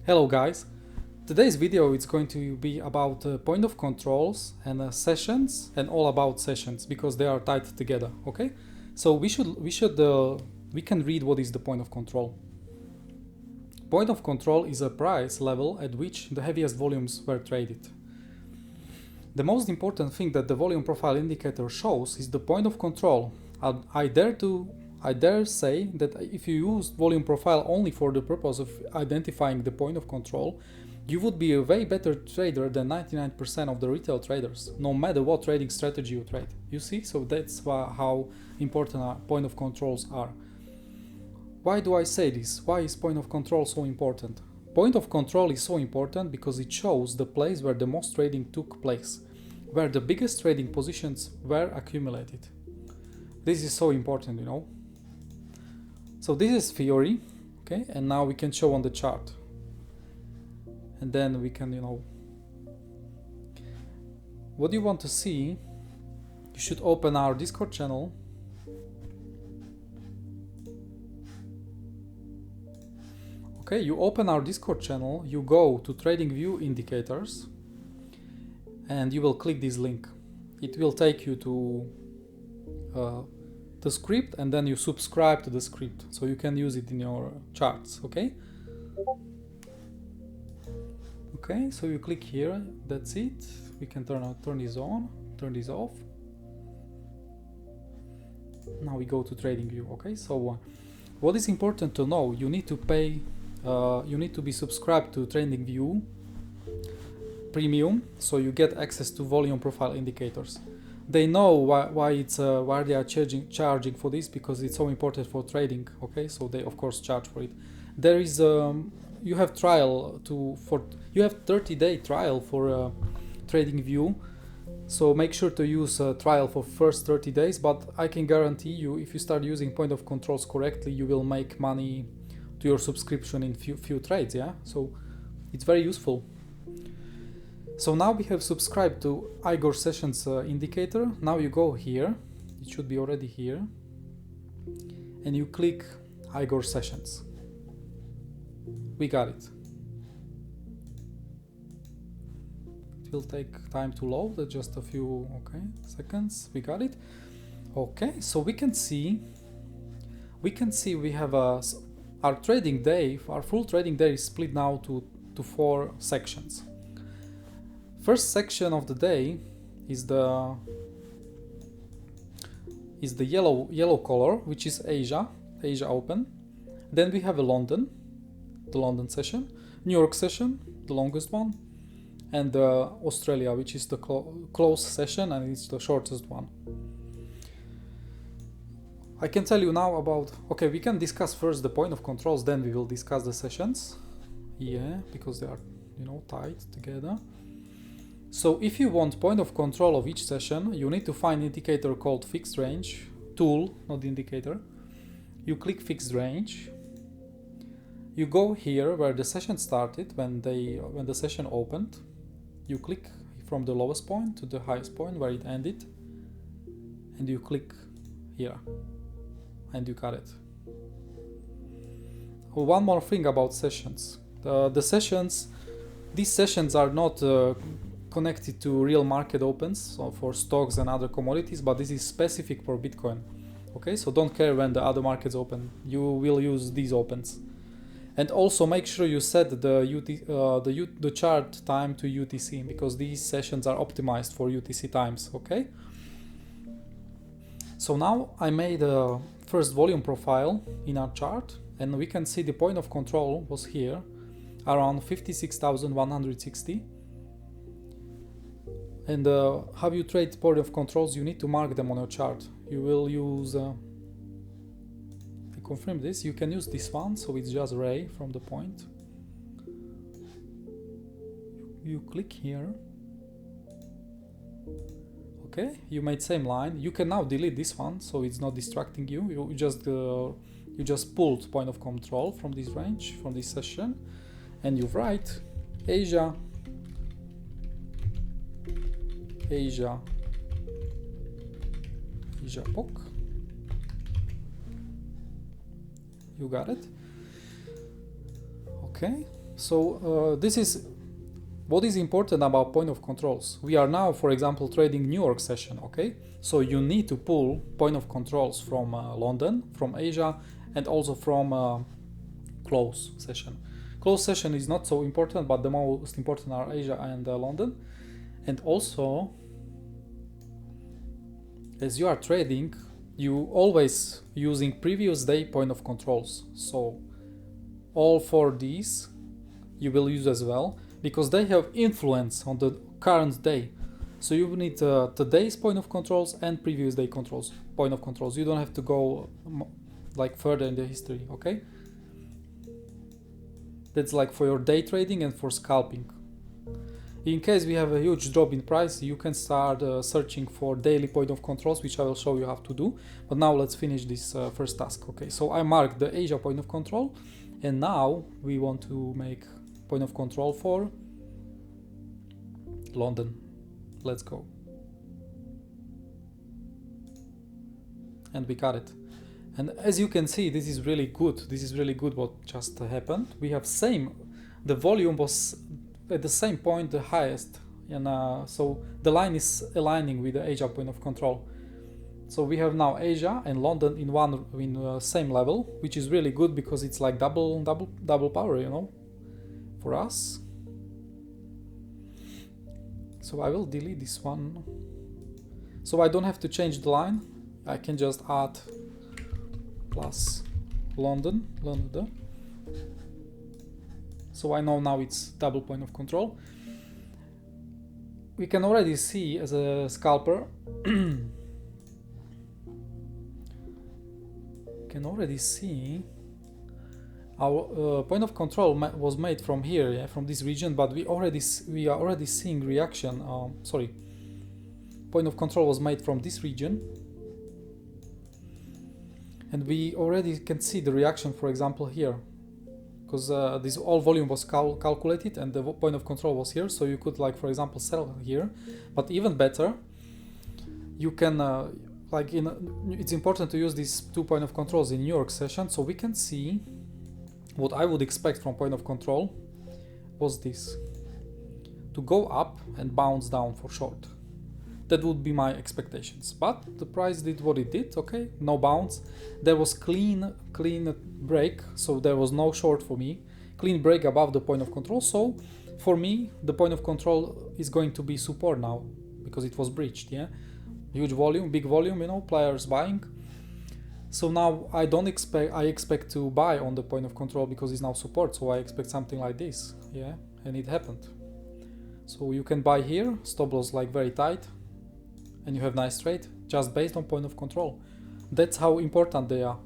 Hello guys, today's video is going to be about point of controls and sessions and all about sessions because they are tied together. Okay, so we can read what is the point of control. Point of control is a price level at which the heaviest volumes were traded. The most important thing that the volume profile indicator shows is the point of control. I dare say that if you use volume profile only for the purpose of identifying the point of control, you would be a way better trader than 99% of the retail traders, no matter what trading strategy you trade. You see? So that's how important our point of controls are. Why do I say this? Why is point of control so important? Point of control is so important because it shows the place where the most trading took place, where the biggest trading positions were accumulated. This is so important, you know. So this is theory, okay, and now we can show on the chart. And then we can, what you want to see, you should open our Discord channel. Okay, you open our Discord channel, you go to TradingView Indicators, and you will click this link. It will take you to the script, and then you subscribe to the script so you can use it in your charts. Okay, so you click here, that's it. We can turn this on, turn this off. Now we go to TradingView. Okay, so what is important to know, you need to pay, you need to be subscribed to TradingView Premium so you get access to volume profile indicators. They know why they are charging for this, because it's so important for trading. Okay, so they of course charge for it. There is you have 30-day trial for TradingView, so make sure to use trial for first 30 days. But I can guarantee you, if you start using point of controls correctly, you will make money to your subscription in few trades. Yeah, so it's very useful. So now we have subscribed to Igor Sessions indicator. Now you go here, it should be already here, and you click Igor Sessions. We got it. It will take time to load, just a few seconds. We got it. Okay, so we can see we have our trading day, our full trading day is split now to 4 sections. First section of the day is the yellow color, which is Asia open. Then we have the London session, New York session, the longest one, and Australia, which is the close session, and it's the shortest one. I can tell you now about, we can discuss first the point of controls, then we will discuss the sessions. Yeah, because they are, tied together. So if you want point of control of each session, you need to find an indicator called fixed range, tool, not the indicator. You click fixed range. You go here where the session started, when the session opened. You click from the lowest point to the highest point where it ended, and you click here, and you got it. One more thing about sessions. These sessions are not connected to real market opens, so for stocks and other commodities, but this is specific for Bitcoin. Okay, so don't care when the other markets open, you will use these opens. And also make sure you set the chart time to UTC, because these sessions are optimized for UTC times. Okay, so now I made a first volume profile in our chart, and we can see the point of control was here around 56,160. And how you trade point of controls, you need to mark them on your chart. You will use, to confirm this, you can use this one, so it's just ray from the point. You click here. Okay, you made same line. You can now delete this one, so it's not distracting you. You just pulled point of control from this range, from this session, and you write Asia POC. You got it. Okay, This is what is important about point of controls. We are now, for example, trading New York session, okay? So you need to pull point of controls from London, from Asia, and also from close session. Close session is not so important, but the most important are Asia and London. And also, as you are trading, you always using previous day point of controls. So all four these you will use as well, because they have influence on the current day. So you need today's point of controls and previous day point of controls. You don't have to go like further in the history, okay? That's like for your day trading and for scalping. In case we have a huge drop in price, you can start searching for daily point of controls, which I will show you how to do. But now let's finish this first task. Okay, so I marked the Asia point of control, and now we want to make point of control for London. Let's go. And we got it. And as you can see, this is really good. This is really good what just happened. We have the volume was at the same point the highest, and so the line is aligning with the Asia point of control. So we have now Asia and London in same level, which is really good because it's like double power, you know, for us. So I will delete this one, so I don't have to change the line. I can just add plus London. So I know now it's double point of control. We can already see as a scalper, can already see our point of control was made from here, yeah, from this region, but we are already seeing reaction. Point of control was made from this region, and we already can see the reaction, for example, here, because this all volume was calculated and the point of control was here, so you could, like, for example, sell here. But even better, you can it's important to use these 2 point of controls in New York session, so we can see what I would expect from point of control was this, to go up and bounce down for short. That would be my expectations, but the price did what it did. Okay, no bounce. There was clean break, so there was no short for me. Clean break above the point of control. So for me, the point of control is going to be support now because it was breached. Yeah, huge volume, big volume. You know, players buying. So now I expect to buy on the point of control because it's now support. So I expect something like this. Yeah, and it happened. So you can buy here. Stop loss like very tight. And you have nice trade just based on point of control. That's how important they are.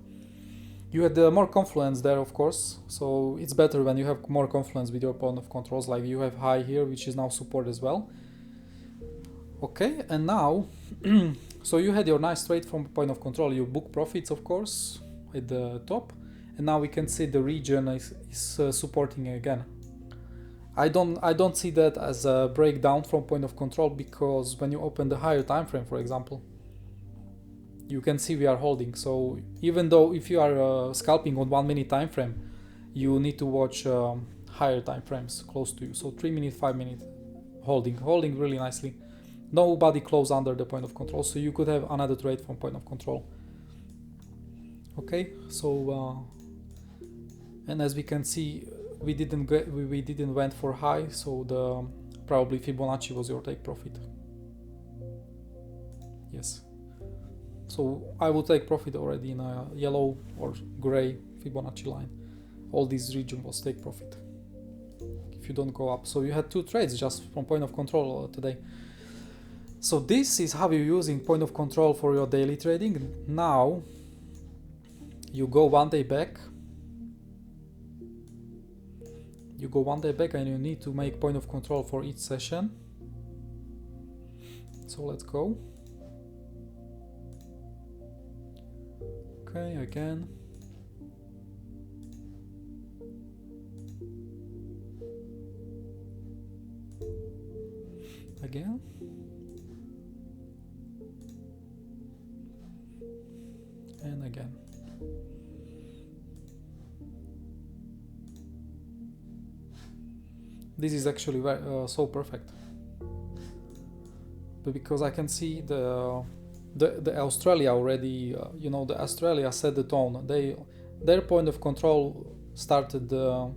You had more confluence there, of course, so it's better when you have more confluence with your point of controls, like you have high here, which is now support as well. Okay, and now so you had your nice trade from point of control. You book profits, of course, at the top, and now we can see the region is supporting again. I don't see that as a breakdown from point of control, because when you open the higher time frame, for example, you can see we are holding. So even though if you are scalping on 1 minute time frame, you need to watch higher time frames close to you. So 3 minute, 5 minute holding really nicely. Nobody close under the point of control, so you could have another trade from point of control. Okay, so and as we can see, we didn't went for high, so the probably Fibonacci was your take profit. Yes, so I will take profit already in a yellow or gray Fibonacci line. All this region was take profit if you don't go up. So you had 2 trades just from point of control today. So this is how you're using point of control for your daily trading. Now you go 1 day back. You go 1 day back and you need to make point of control for each session. So let's go. Okay, again. Again. And again. This is actually so perfect. But because I can see the Australia already, you know, the Australia set the tone. Their point of control started. Oh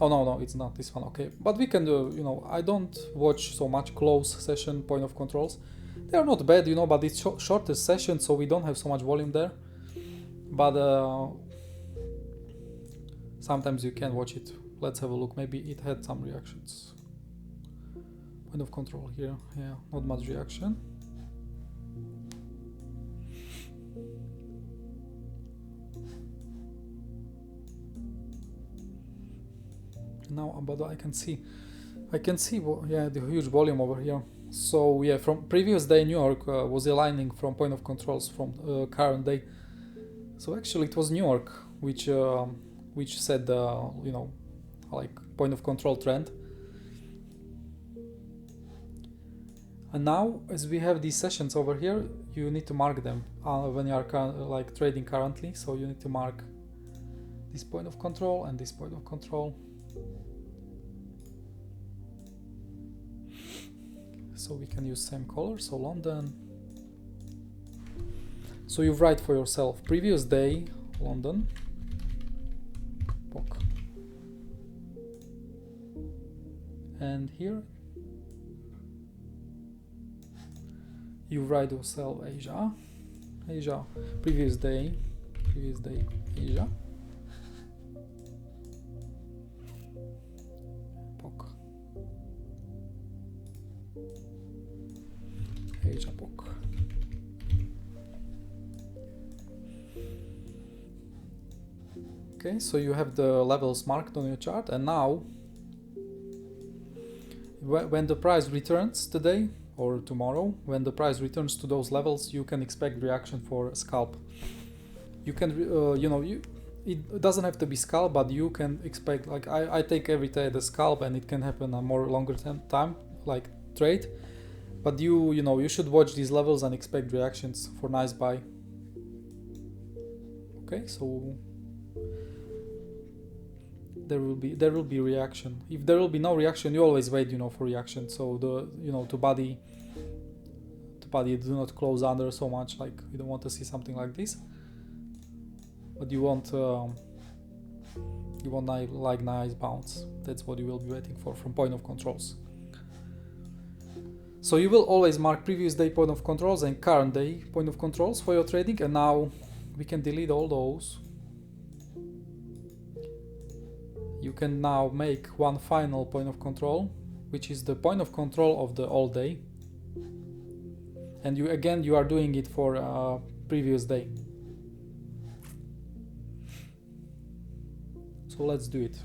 no, it's not this one. Okay, but we can do. You know, I don't watch so much close session point of controls. They are not bad, you know, but it's shortest session, so we don't have so much volume there. But sometimes you can watch it. Let's have a look. Maybe it had some reactions. Point of control here. Yeah, not much reaction. Now, but I can see, yeah, the huge volume over here. So yeah, from previous day, New York was aligning from point of controls from current day. So actually, it was New York which set the, you know, like point of control trend. And now, as we have these sessions over here, you need to mark them when you are like trading currently. So you need to mark this point of control and this point of control. So we can use same color. So London. So you write for yourself previous day London POC, and here you write yourself Asia previous day Asia POC, Asia POC. Okay, so you have the levels marked on your chart, and now when the price returns today or tomorrow, when the price returns to those levels, you can expect reaction for a scalp. You can, you know, it doesn't have to be scalp, but you can expect, like I take every day the scalp, and it can happen a more longer time like trade. But you know, you should watch these levels and expect reactions for nice buy. Okay, so there will be reaction. If there will be no reaction, you always wait, you know, for reaction. So the, you know, to body do not close under so much, like you don't want to see something like this. But you want like nice bounce. That's what you will be waiting for from point of controls. So you will always mark previous day point of controls and current day point of controls for your trading, and now we can delete all those. You can now make one final point of control, which is the point of control of the all day, and you are doing it for previous day. So let's do it.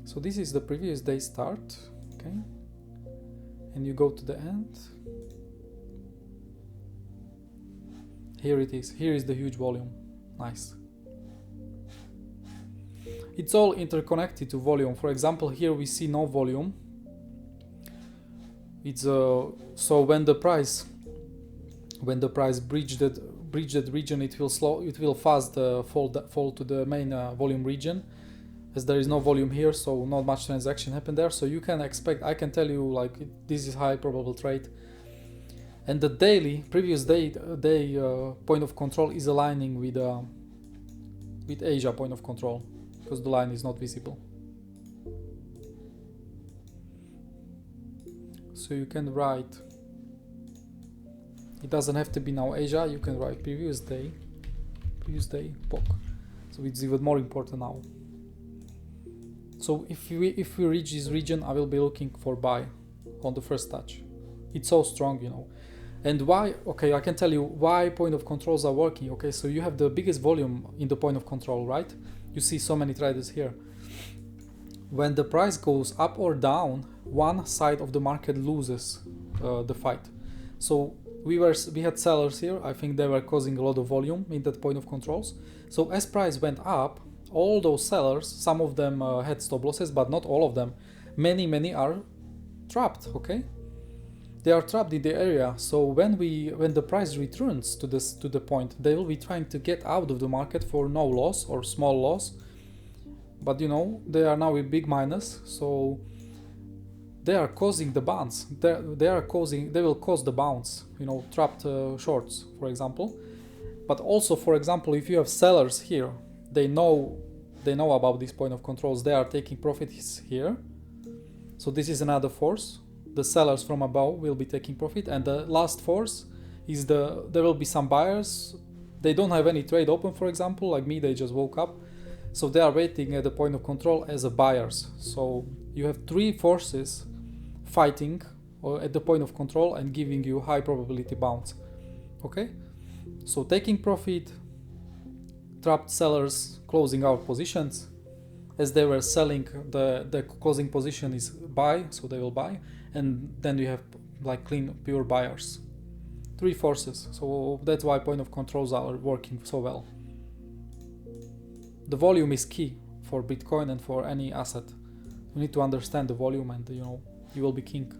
So this is the previous day start, okay, and you go to the end. Here it is. Here is the huge volume. Nice. It's all interconnected to volume. For example, here we see no volume. It's so when the price breached that region, it will fast fall to the main volume region, as there is no volume here, so not much transaction happened there. So you can expect, I can tell you, like, this is high probable trade. And the previous day point of control is aligning with Asia point of control, because the line is not visible. So you can write, it doesn't have to be now Asia, you can write previous day POC. So it's even more important now. So if we reach this region, I will be looking for buy on the first touch. It's so strong, you know. And why? Okay, I can tell you why point of controls are working. Okay, so you have the biggest volume in the point of control, right? You see so many traders here. When the price goes up or down, one side of the market loses the fight. So we had sellers here. I think they were causing a lot of volume in that point of controls. So as price went up, all those sellers, some of them had stop losses, but not all of them. Many are trapped. Okay, they are trapped in the area. So when the price returns to the point, they will be trying to get out of the market for no loss or small loss. but you know, they are now a big minus, so they are causing the bounce. They will cause the bounce, you know, trapped shorts, for example. But also, for example, if you have sellers here, they know about this point of controls. They are taking profits here. So this is another force. The sellers from above will be taking profit, and the last force is there will be some buyers. They don't have any trade open, for example, like me. They just woke up, so they are waiting at the point of control as a buyers. So you have three forces fighting at the point of control and giving you high probability bounce. Okay, so taking profit, trapped sellers closing out positions. As they were selling, the closing position is buy, so they will buy, and then you have like clean pure buyers. Three forces, so that's why point of controls are working so well. The volume is key for Bitcoin and for any asset. You need to understand the volume, and you know, you will be king.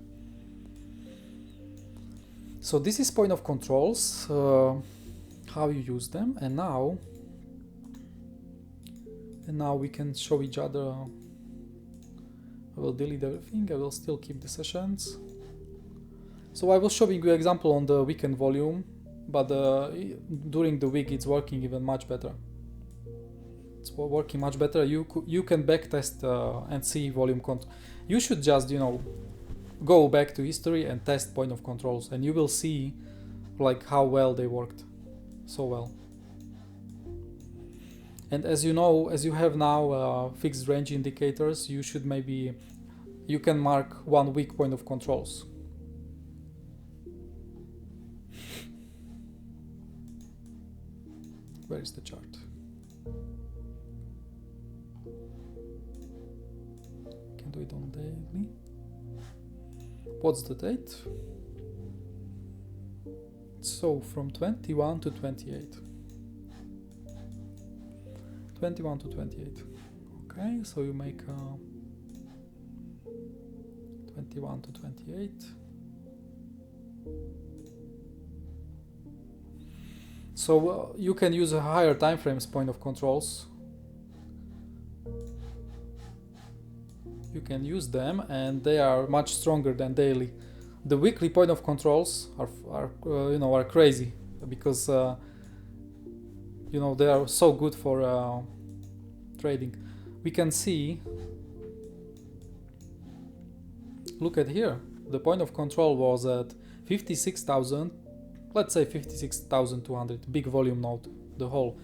So this is point of controls, how you use them, and now we can show each other. I will delete everything. I will still keep the sessions. So I was showing you example on the weekend volume, but during the week it's working even much better. It's working much better. You can backtest and see volume control. You should just, you know, go back to history and test point of controls, and you will see like how well they worked, so well. And as you know, as you have now fixed range indicators, you can mark 1 week point of controls. Where is the chart? Can do it on daily. What's the date? So from 21 to 28. 21 to 28. Okay, so you make 21 to 28. So you can use a higher time frames point of controls. You can use them, and they are much stronger than daily. The weekly point of controls are crazy, because you know, they are so good for trading. We can see, look at here, the point of control was at 56,000, let's say 56,200, big volume node, the whole.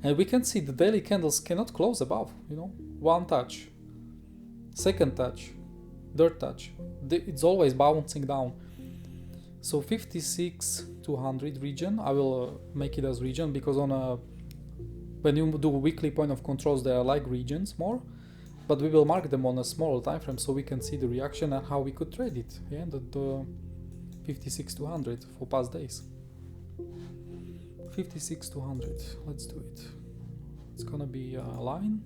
And we can see the daily candles cannot close above, you know, one touch, second touch, third touch. It's always bouncing down. So 56,200 region, I will make it as region, because when you do weekly point of controls, they are like regions more, but we will mark them on a smaller time frame so we can see the reaction and how we could trade it. Yeah, the 56,200 for past days. 56,200, let's do it. It's gonna be a line.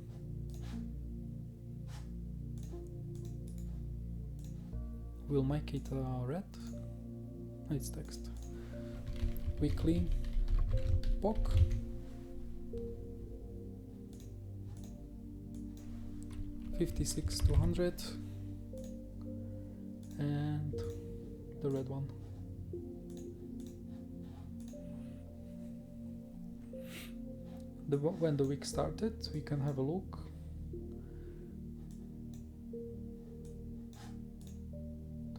We'll make it red. It's text. Weekly POC. $56,200 and the red one. When the week started, we can have a look.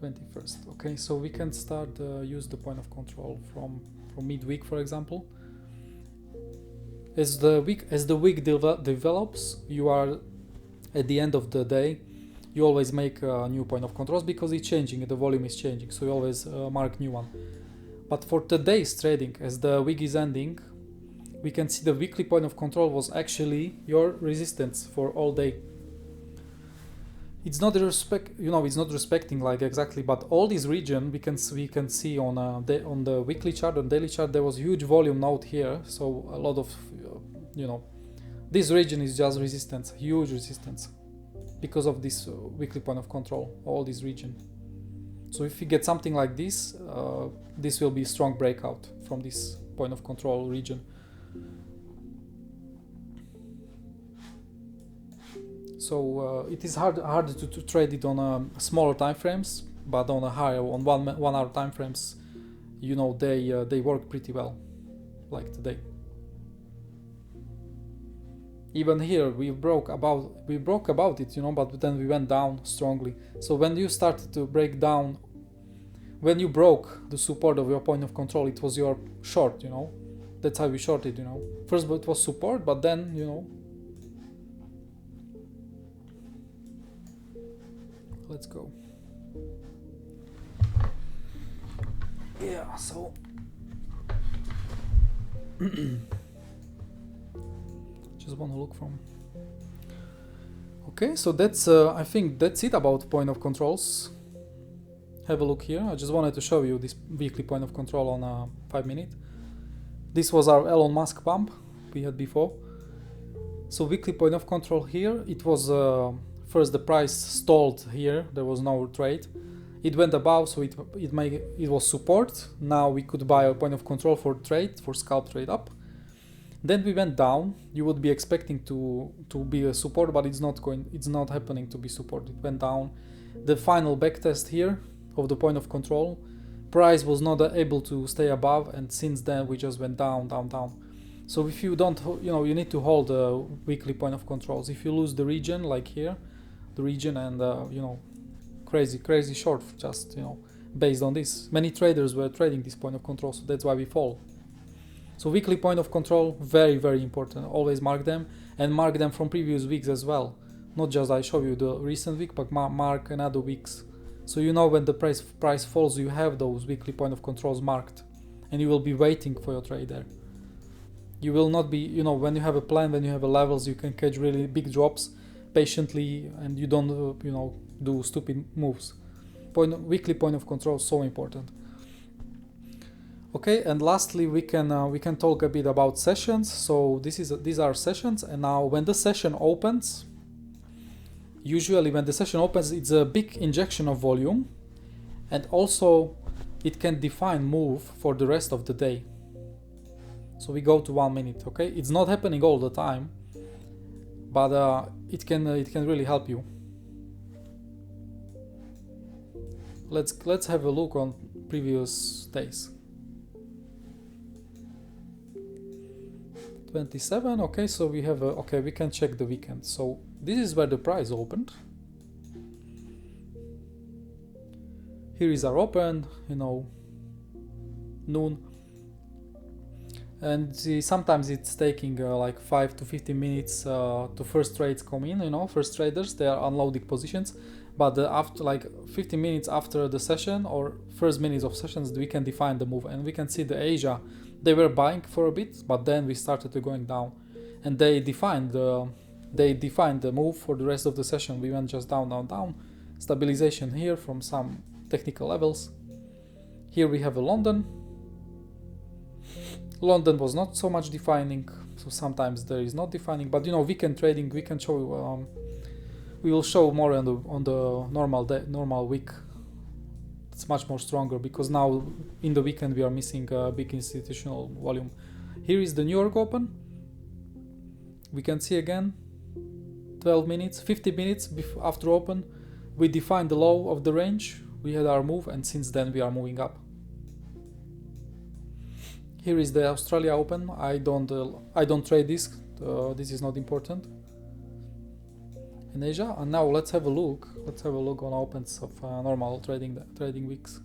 '21st. Okay, so we can start use the point of control from midweek, for example. As the week develops, you are at the end of the day, you always make a new point of controls because it's changing, the volume is changing, so you always mark new one. But for today's trading, as the week is ending, we can see the weekly point of control was actually your resistance for all day. It's not it's not respecting like exactly, but all this region we can see on the weekly chart and daily chart. There was huge volume node here, so a lot of this region is just resistance, huge resistance, because of this weekly point of control, all this region. So if you get something like this, this will be a strong breakout from this point of control region. So it is harder to trade it on smaller time frames, but on a higher, on 1 hour time frames, you know, they work pretty well, like today. Even here we broke about it, you know, but then we went down strongly. So when you started to break down, when you broke the support of your point of control, it was your short, you know. That's how we shorted, you know. First it was support, but then, you know. Let's go. Yeah, so just want to look from. Okay, so that's I think that's it about point of controls. Have a look here. I just wanted to show you this weekly point of control on 5 minutes. This was our Elon Musk pump we had before. So weekly point of control here, it was first the price stalled here, there was no trade. It went above, so it was support. Now we could buy a point of control for trade, for scalp trade up. Then we went down. You would be expecting to be a support, but it's not happening to be support. It went down. The final backtest here of the point of control, price was not able to stay above, and since then we just went down, down, down. So if you don't, you know, you need to hold the weekly point of controls. If you lose the region, like here, the region, and you know, crazy short, just, you know, based on this. Many traders were trading this point of control, so that's why we fall. So weekly point of control, very, very important. Always mark them, and mark them from previous weeks as well. Not just I show you the recent week, but mark another weeks. So you know when the price falls, you have those weekly point of controls marked, and you will be waiting for your trade there. You will not be, you know, when you have a plan, when you have a levels, you can catch really big drops patiently, and you don't, you know, do stupid moves. Weekly point of control is so important. Okay, and lastly, we can talk a bit about sessions. So these are sessions, and now when the session opens, usually when the session opens, it's a big injection of volume, and also it can define move for the rest of the day. So we go to 1 minute. Okay, it's not happening all the time, but it can really help you. Let's have a look on previous days. 27. Okay, so we have we can check the weekend. So this is where the price opened. Here is our open, you know, noon, and see, sometimes it's taking like 5 to 15 minutes to first trades come in, you know, first traders, they are unloading positions, but after like 15 minutes after the session or first minutes of sessions, we can define the move, and we can see the Asia, they were buying for a bit, but then we started to going down, and they defined the move for the rest of the session. We went just down, down, down, stabilization here from some technical levels. Here we have a London was not so much defining, so sometimes there is not defining, but you know, weekend trading, we can show we will show more on the normal week. It's much more stronger, because now in the weekend we are missing big institutional volume. Here is the New York Open. We can see again 12 minutes, 50 minutes after open, we defined the low of the range, we had our move, and since then we are moving up. Here is the Australia Open. I don't trade this. This is not important. In Asia, and now let's have a look. Let's have a look on opens of normal trading weeks.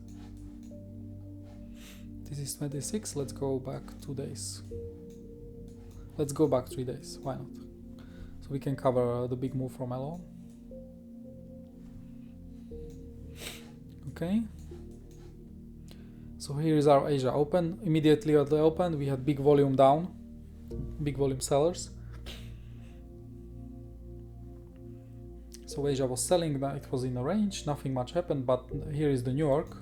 This is 26. Let's go back 2 days. Let's go back 3 days. Why not? So we can cover the big move from Elon. Okay. So here is our Asia Open. Immediately at the open, we had big volume down, big volume sellers. So Asia was selling, it was in a range, nothing much happened, but here is the New York.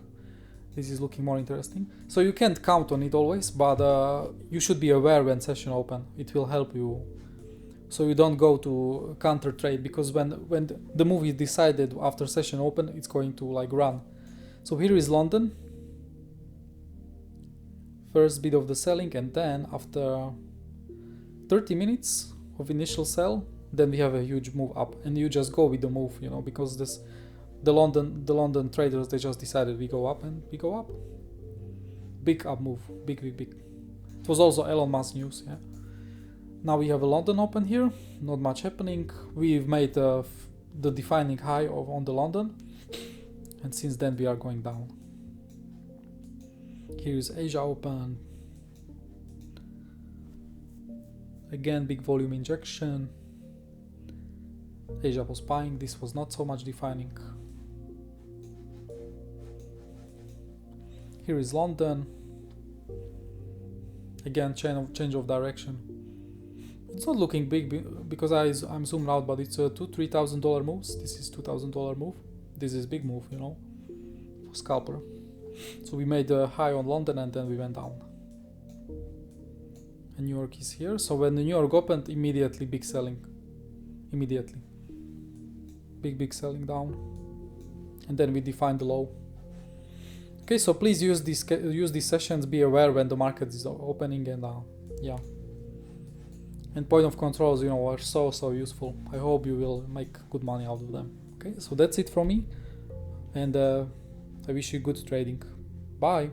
This is looking more interesting. So you can't count on it always, but you should be aware when session open. It will help you, so you don't go to counter trade, because when the move is decided after session open, it's going to like run. So here is London. First bit of the selling, and then after 30 minutes of initial sell, then we have a huge move up, and you just go with the move, you know, because the London traders, they just decided we go up, and we go up. Big up move, big. It was also Elon Musk news, yeah. Now we have a London open here, not much happening. We've made the defining high on the London, and since then we are going down. Here is Asia open. Again, big volume injection. Asia was buying, this was not so much defining. Here is London. Again, change of direction. It's not looking big because I'm zoomed out, but it's a $2,000-3,000 moves. This is $2,000 move. This is big move, you know, for scalper. So we made a high on London and then we went down. And New York is here. So when the New York opened, immediately big selling. Immediately. Big selling down. And then we defined the low. Okay, so please use these sessions. Be aware when the market is opening, and yeah. And point of controls, you know, are so useful. I hope you will make good money out of them. Okay, so that's it from me, and I wish you good trading. Bye.